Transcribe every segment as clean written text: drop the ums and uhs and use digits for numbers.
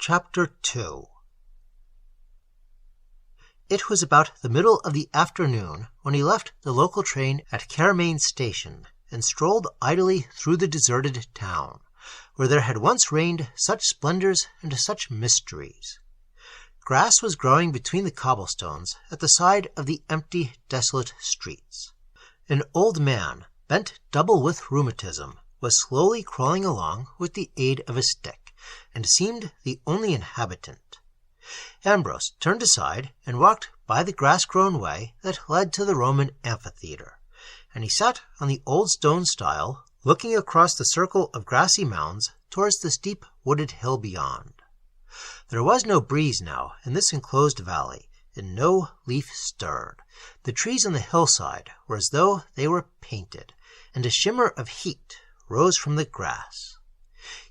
Chapter 2. It was about the middle of the afternoon when he left the local train at Caermain station and strolled idly through the deserted town, where there had once reigned such splendors and such mysteries. Grass was growing between the cobblestones at the side of the empty, desolate streets. An old man, bent double with rheumatism, was slowly crawling along with the aid of a stick, and seemed the only inhabitant. Ambrose turned aside and walked by the grass-grown way that led to the Roman amphitheatre, and he sat on the old stone stile, looking across the circle of grassy mounds towards the steep wooded hill beyond. There was no breeze now in this enclosed valley, and no leaf stirred. The trees on the hillside were as though they were painted, and a shimmer of heat rose from the grass.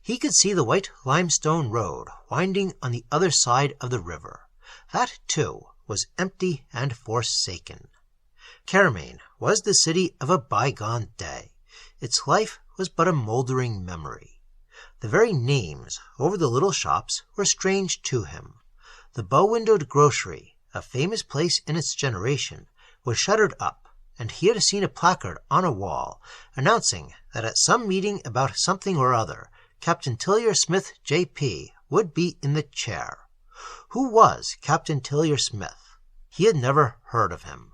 He could see the white limestone road winding on the other side of the river. That, too, was empty and forsaken. Caermain was the city of a bygone day. Its life was but a mouldering memory. The very names over the little shops were strange to him. The bow-windowed grocery, a famous place in its generation, was shuttered up, and he had seen a placard on a wall announcing that at some meeting about something or other, Captain Tillier-Smith, J.P., would be in the chair. Who was Captain Tillier-Smith? He had never heard of him.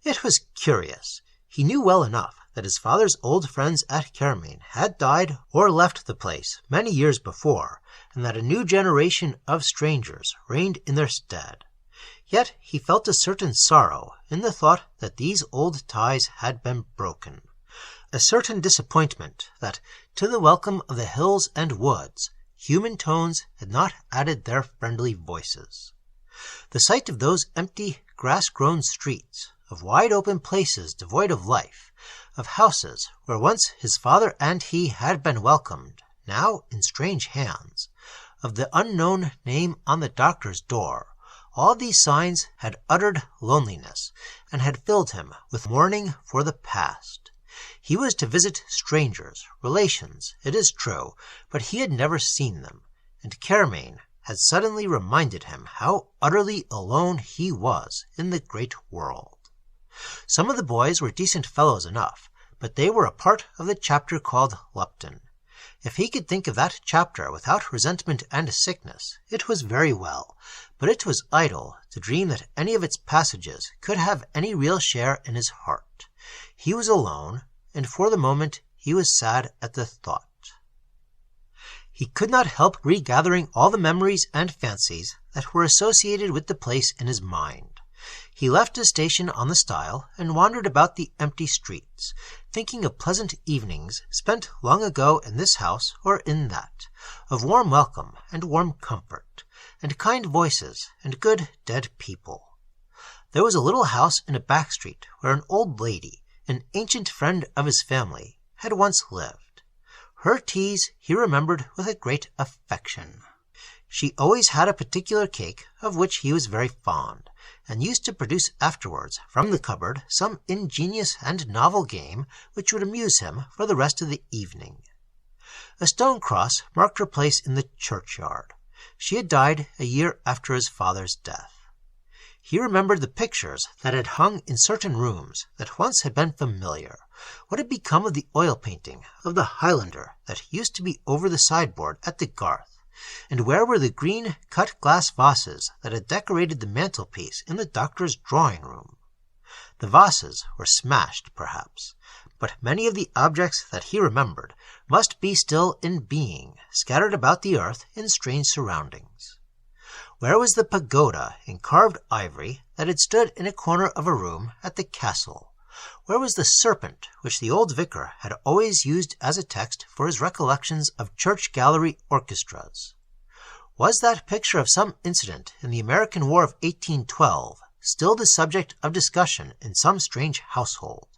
It was curious. He knew well enough that his father's old friends at Caermain had died or left the place many years before, and that a new generation of strangers reigned in their stead. Yet he felt a certain sorrow in the thought that these old ties had been broken. A certain disappointment that, to the welcome of the hills and woods, human tones had not added their friendly voices. The sight of those empty, grass-grown streets, of wide-open places devoid of life, of houses where once his father and he had been welcomed, now in strange hands, of the unknown name on the doctor's door, all these signs had uttered loneliness, and had filled him with mourning for the past. He was to visit strangers, relations, it is true, but he had never seen them, and Caermain had suddenly reminded him how utterly alone he was in the great world. Some of the boys were decent fellows enough, but they were a part of the chapter called Lupton. If he could think of that chapter without resentment and sickness, it was very well, but it was idle to dream that any of its passages could have any real share in his heart. He was alone, and for the moment he was sad at the thought. He could not help regathering all the memories and fancies that were associated with the place in his mind. He left his station on the stile and wandered about the empty streets, thinking of pleasant evenings spent long ago in this house or in that, of warm welcome and warm comfort, and kind voices and good dead people. There was a little house in a back street where an old lady, an ancient friend of his family, had once lived. Her teas he remembered with a great affection. She always had a particular cake of which he was very fond, and used to produce afterwards from the cupboard some ingenious and novel game which would amuse him for the rest of the evening. A stone cross marked her place in the churchyard. She had died a year after his father's death. He remembered the pictures that had hung in certain rooms that once had been familiar. What had become of the oil painting of the Highlander that used to be over the sideboard at the Garth? And where were the green cut-glass vases that had decorated the mantelpiece in the doctor's drawing-room? The vases were smashed, perhaps, but many of the objects that he remembered must be still in being, scattered about the earth in strange surroundings. Where was the pagoda in carved ivory that had stood in a corner of a room at the castle? Where was the serpent which the old vicar had always used as a text for his recollections of church gallery orchestras? Was that picture of some incident in the American War of 1812 still the subject of discussion in some strange household?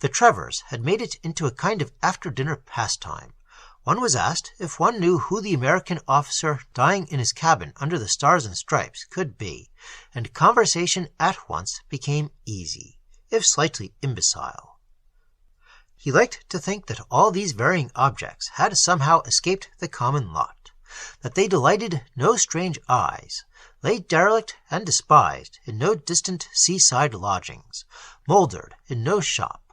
The Trevors had made it into a kind of after-dinner pastime. One was asked if one knew who the American officer dying in his cabin under the Stars and Stripes could be, and conversation at once became easy, if slightly imbecile. He liked to think that all these varying objects had somehow escaped the common lot. that they delighted no strange eyes, lay derelict and despised in no distant seaside lodgings, mouldered in no shop.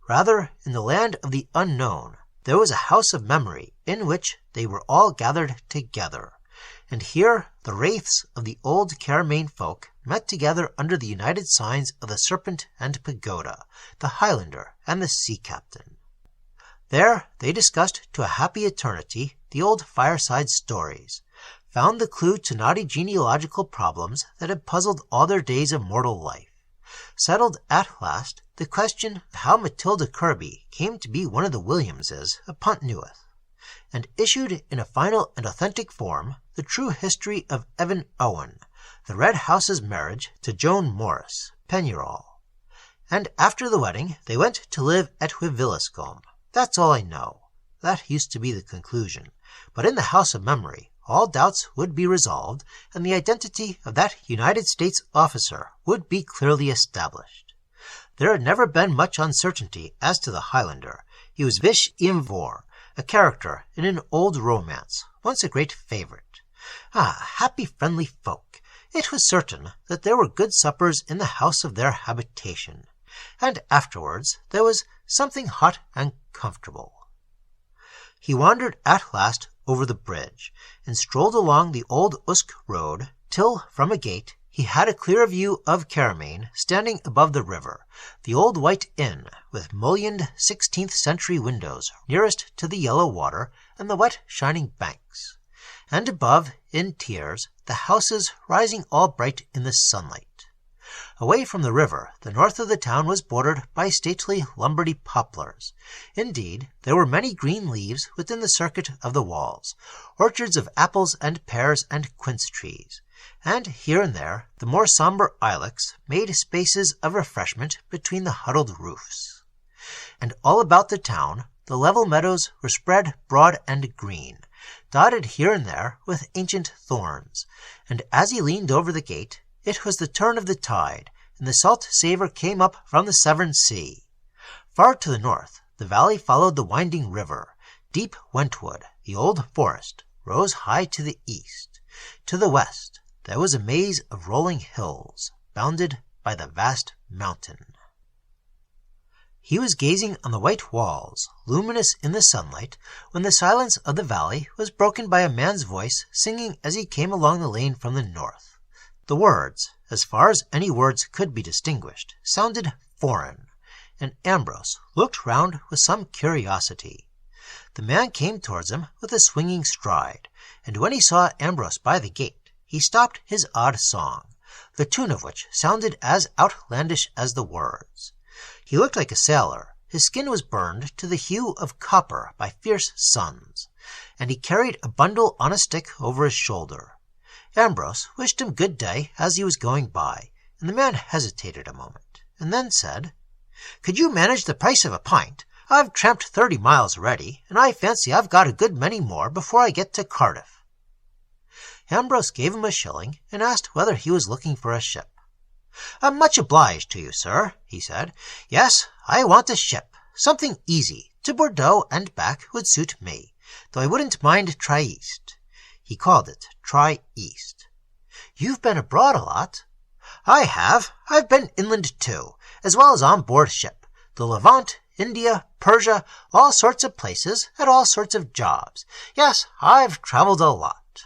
Rather, in the land of the unknown, there was a house of memory in which they were all gathered together, and here the wraiths of the old Caermaen folk met together under the united signs of the Serpent and Pagoda, the Highlander and the Sea Captain. There they discussed to a happy eternity the old fireside stories, found the clue to knotty genealogical problems that had puzzled all their days of mortal life, settled at last the question how Matilda Kirby came to be one of the Williamses of Pontenewydd, and issued in a final and authentic form the true history of Evan Owen, the Red House's marriage to Joan Morris, Penyrall. And after the wedding they went to live at Wiveliscombe. That's all I know. That used to be the conclusion. But in the House of Memory all doubts would be resolved, and the identity of that United States officer would be clearly established. There had never been much uncertainty as to the Highlander. He was Vich Ian Vohr, a character in an old romance, once a great favourite. Happy friendly folk! It was certain that there were good suppers in the house of their habitation, and afterwards there was something hot and comfortable. He wandered at last over the bridge, and strolled along the old Usk road, till from a gate he had a clear view of Caermaen standing above the river, the old white inn with mullioned 16th-century windows nearest to the yellow water and the wet shining banks, and above, in tiers, the houses rising all bright in the sunlight. Away from the river, the north of the town was bordered by stately Lombardy poplars. Indeed, there were many green leaves within the circuit of the walls, orchards of apples and pears and quince trees, and here and there the more sombre ilex made spaces of refreshment between the huddled roofs. And all about the town the level meadows were spread broad and green, dotted here and there with ancient thorns, and as he leaned over the gate, it was the turn of the tide, and the salt savour came up from the Severn Sea. Far to the north, the valley followed the winding river. Deep Wentwood, the old forest, rose high to the east. To the west, there was a maze of rolling hills, bounded by the vast mountain. He was gazing on the white walls, luminous in the sunlight, when the silence of the valley was broken by a man's voice singing as he came along the lane from the north. The words, as far as any words could be distinguished, sounded foreign, and Ambrose looked round with some curiosity. The man came towards him with a swinging stride, and when he saw Ambrose by the gate, he stopped his odd song, the tune of which sounded as outlandish as the words. He looked like a sailor. His skin was burned to the hue of copper by fierce suns, and he carried a bundle on a stick over his shoulder. Ambrose wished him good day as he was going by, and the man hesitated a moment, and then said, "Could you manage the price of a pint? I've tramped 30 miles already, and I fancy I've got a good many more before I get to Cardiff." Ambrose gave him a shilling, and asked whether he was looking for a ship. "I'm much obliged to you, sir," he said. "Yes, I want a ship. Something easy. To Bordeaux and back would suit me, though I wouldn't mind Trieste." He called it Tri-East. "You've been abroad a lot." "I have. I've been inland too, as well as on board ship. The Levant, India, Persia, all sorts of places, at all sorts of jobs. Yes, I've travelled a lot."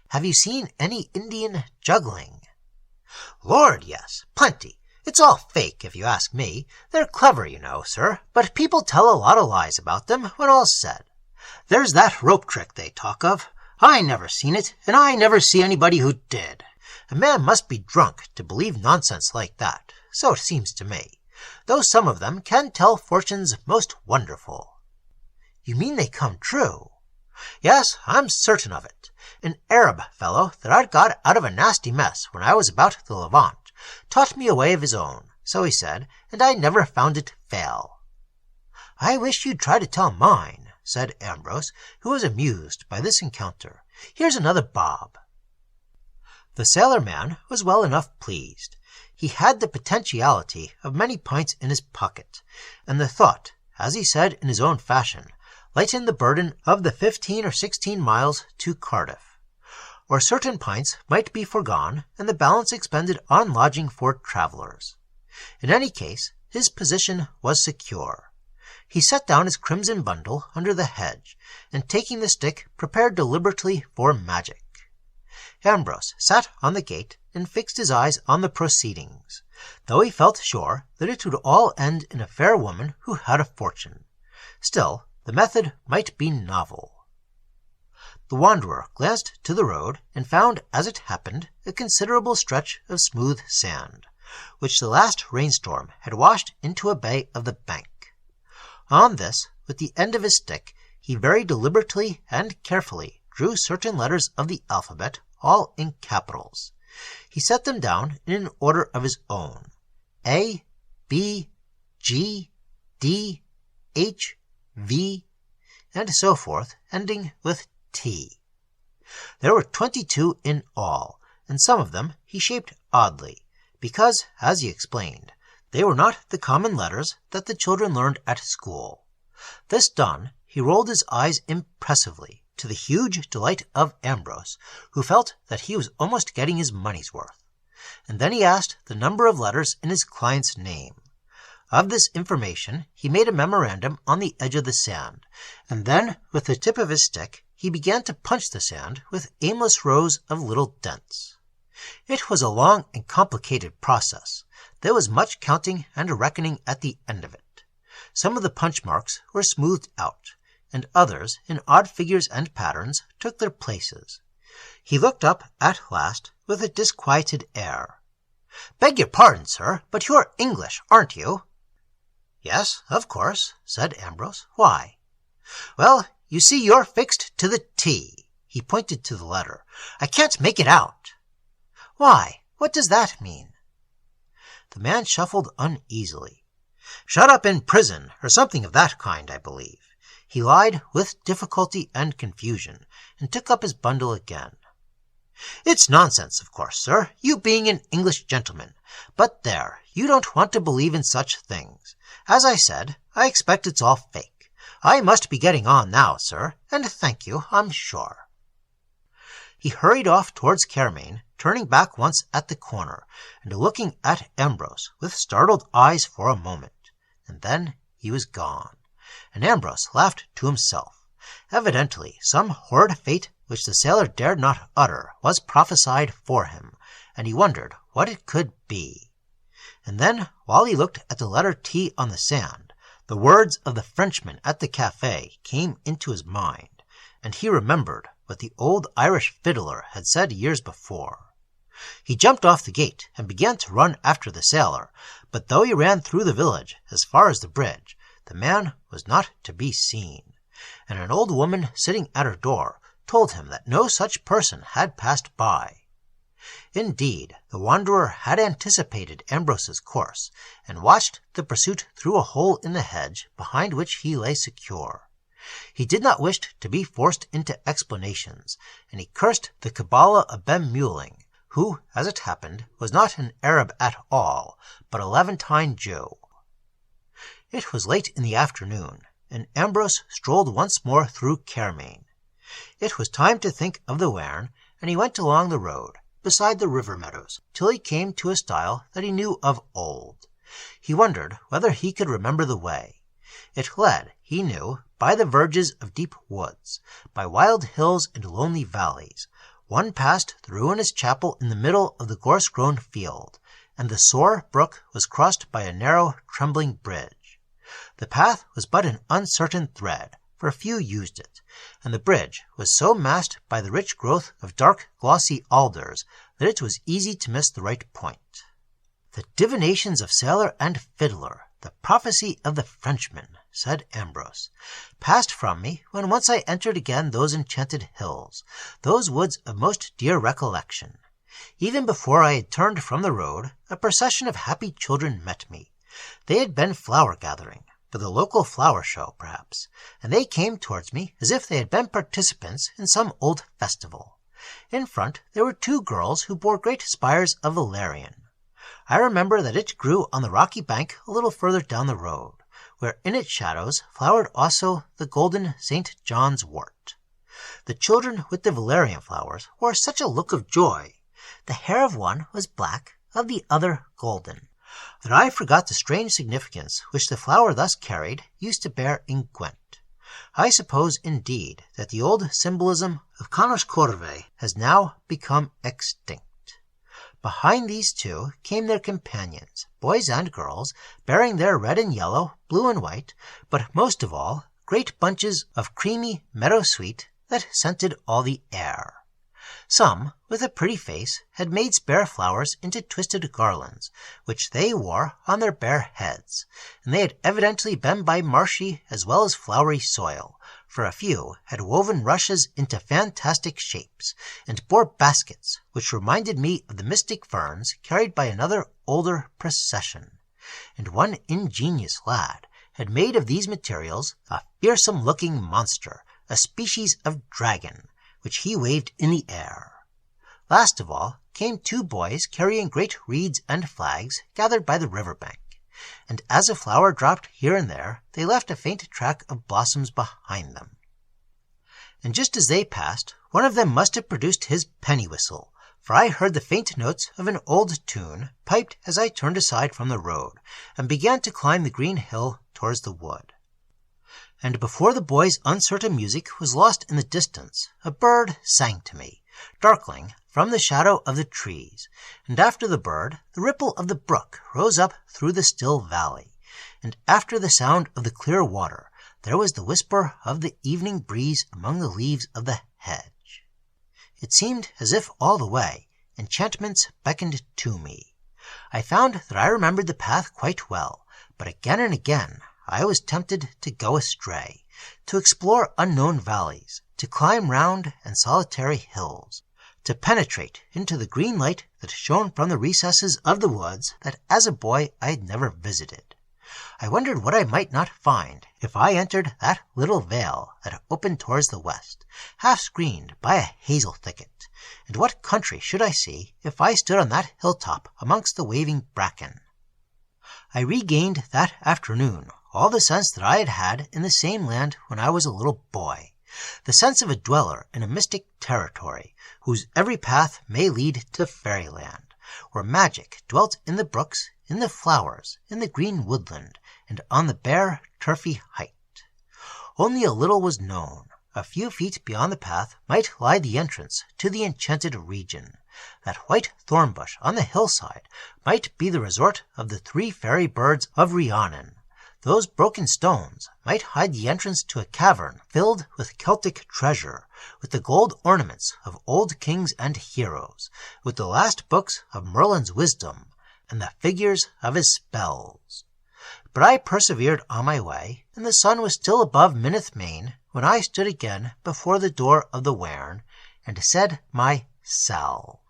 "Have you seen any Indian juggling?" "Lord, yes, plenty. It's all fake, if you ask me. They're clever, you know, sir, but people tell a lot of lies about them when all's said. There's that rope trick they talk of. I never seen it, and I never see anybody who did. A man must be drunk to believe nonsense like that, so it seems to me, though some of them can tell fortunes most wonderful." "You mean they come true?" "Yes, I'm certain of it. An Arab fellow that I'd got out of a nasty mess when I was about the Levant taught me a way of his own, so he said, and I never found it fail." "I wish you'd try to tell mine," said Ambrose, who was amused by this encounter. "Here's another bob." The sailor-man was well enough pleased. He had the potentiality of many pints in his pocket, and the thought, as he said in his own fashion, lighten the burden of the 15 or 16 miles to Cardiff, or certain pints might be foregone and the balance expended on lodging for travellers. In any case, his position was secure. He set down his crimson bundle under the hedge, and taking the stick, prepared deliberately for magic. Ambrose sat on the gate and fixed his eyes on the proceedings, though he felt sure that it would all end in a fair woman who had a fortune. Still, the method might be novel. The wanderer glanced to the road and found, as it happened, a considerable stretch of smooth sand, which the last rainstorm had washed into a bay of the bank. On this, with the end of his stick, he very deliberately and carefully drew certain letters of the alphabet, all in capitals. He set them down in an order of his own: A, B, G, D, H, V, and so forth, ending with T. There were 22 in all, and some of them he shaped oddly, because, as he explained, they were not the common letters that the children learned at school. This done, he rolled his eyes impressively, to the huge delight of Ambrose, who felt that he was almost getting his money's worth. And then he asked the number of letters in his client's name. Of this information he made a memorandum on the edge of the sand, and then, with the tip of his stick, he began to punch the sand with aimless rows of little dents. It was a long and complicated process. There was much counting and reckoning at the end of it. Some of the punch marks were smoothed out, and others, in odd figures and patterns, took their places. He looked up at last with a disquieted air. "Beg your pardon, sir, but you're English, aren't you?" "Yes, of course," said Ambrose. "Why?" "Well, you see you're fixed to the T." He pointed to the letter. "I can't make it out." "Why? What does that mean?" The man shuffled uneasily. "Shut up in prison, or something of that kind, I believe." He lied with difficulty and confusion, and took up his bundle again. "It's nonsense, of course, sir, you being an English gentleman. But there, you don't want to believe in such things. As I said, I expect it's all fake. I must be getting on now, sir, and thank you, I'm sure." He hurried off towards Caermain, turning back once at the corner, and looking at Ambrose with startled eyes for a moment, and then he was gone, and Ambrose laughed to himself. Evidently some horrid fate which the sailor dared not utter was prophesied for him, and he wondered what it could be. And then, while he looked at the letter T on the sand, the words of the Frenchman at the cafe came into his mind, and he remembered what the old Irish fiddler had said years before. He jumped off the gate and began to run after the sailor, but though he ran through the village as far as the bridge, the man was not to be seen, and an old woman sitting at her door told him that no such person had passed by. Indeed, the wanderer had anticipated Ambrose's course, and watched the pursuit through a hole in the hedge behind which he lay secure. He did not wish to be forced into explanations, and he cursed the Kabbalah of Ben-Muelhing, who, as it happened, was not an Arab at all, but a Levantine Jew. It was late in the afternoon, and Ambrose strolled once more through Caermain. It was time to think of the Werne, and he went along the road, beside the river meadows, till he came to a stile that he knew of old. He wondered whether he could remember the way. It led, he knew, by the verges of deep woods, by wild hills and lonely valleys. One passed the ruinous chapel in the middle of the gorse-grown field, and the Soar brook was crossed by a narrow, trembling bridge. The path was but an uncertain thread, for few used it, and the bridge was so masked by the rich growth of dark, glossy alders that it was easy to miss the right point. "The divinations of sailor and fiddler, the prophecy of the Frenchman," said Ambrose, "passed from me when once I entered again those enchanted hills, those woods of most dear recollection. Even before I had turned from the road, a procession of happy children met me. They had been flower-gathering, for the local flower show, perhaps, and they came towards me as if they had been participants in some old festival. In front there were 2 girls who bore great spires of valerian. I remember that it grew on the rocky bank a little further down the road, where in its shadows flowered also the golden St. John's wort. The children with the valerian flowers wore such a look of joy. The hair of one was black, of the other golden, that I forgot the strange significance which the flower thus carried used to bear in Gwent. I suppose, indeed, that the old symbolism of Conoscorve has now become extinct. Behind these two came their companions, boys and girls, bearing their red and yellow, blue and white, but most of all, great bunches of creamy meadow sweet that scented all the air. Some, with a pretty face, had made spare flowers into twisted garlands, which they wore on their bare heads, and they had evidently been by marshy as well as flowery soil, for a few had woven rushes into fantastic shapes, and bore baskets which reminded me of the mystic ferns carried by another older procession, and one ingenious lad had made of these materials a fearsome-looking monster, a species of dragon, which he waved in the air. Last of all came two boys carrying great reeds and flags gathered by the river-bank, and as a flower dropped here and there, they left a faint track of blossoms behind them. And just as they passed, one of them must have produced his penny-whistle, for I heard the faint notes of an old tune piped as I turned aside from the road, and began to climb the green hill towards the wood. And before the boy's uncertain music was lost in the distance, a bird sang to me, darkling from the shadow of the trees, and after the bird the ripple of the brook rose up through the still valley, and after the sound of the clear water there was the whisper of the evening breeze among the leaves of the hedge. It seemed as if all the way enchantments beckoned to me. I found that I remembered the path quite well, but again and again I was tempted to go astray, to explore unknown valleys, to climb round and solitary hills, to penetrate into the green light that shone from the recesses of the woods that as a boy I had never visited. I wondered what I might not find if I entered that little vale that opened towards the west, half screened by a hazel thicket, and what country should I see if I stood on that hilltop amongst the waving bracken. I regained that afternoon all the sense that I had had in the same land when I was a little boy, the sense of a dweller in a mystic territory, whose every path may lead to fairyland, where magic dwelt in the brooks, in the flowers, in the green woodland, and on the bare, turfy height. Only a little was known. A few feet beyond the path might lie the entrance to the enchanted region. That white thorn bush on the hillside might be the resort of the 3 fairy birds of Rhiannon. Those broken stones might hide the entrance to a cavern filled with Celtic treasure, with the gold ornaments of old kings and heroes, with the last books of Merlin's wisdom, and the figures of his spells. But I persevered on my way, and the sun was still above Minith Main when I stood again before the door of the Wairn, and said my sal.